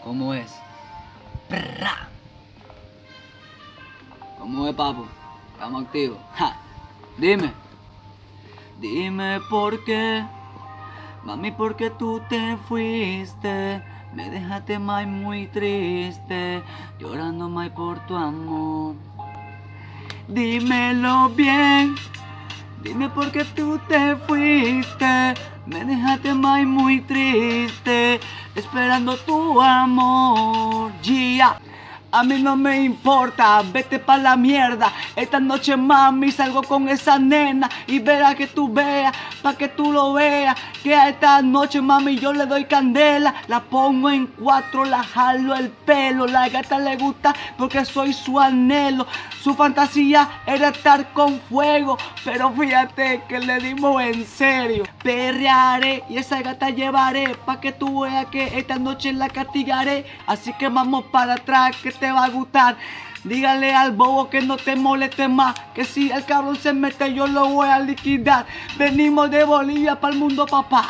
¿Cómo es? ¡Prrra! ¿Cómo es, papu? Estamos activos. ¡Ja! Dime. Dime por qué. Mami, ¿por qué tú te fuiste? Me dejaste, mai, muy triste. Llorando, mai, por tu amor. Dímelo bien. Dime por qué tú te fuiste. Me dejaste, mai, muy triste. Esperando tu amor. Yeah. A mí no me importa, vete pa' la mierda. Esta noche, mami, salgo con esa nena y verás que tú veas, pa' que tú lo veas. Que a esta noche, mami, yo le doy candela. La pongo en cuatro, la jalo el pelo. La gata le gusta porque soy su anhelo. Su fantasía era estar con fuego, pero fíjate que le dimos en serio. Perrearé y esa gata llevaré, pa' que tú veas que esta noche la castigaré. Así que vamos para atrás, que te va a gustar. Dígale al bobo que no te moleste más, que si el cabrón se mete yo lo voy a liquidar. Venimos de Bolivia para el mundo, papá.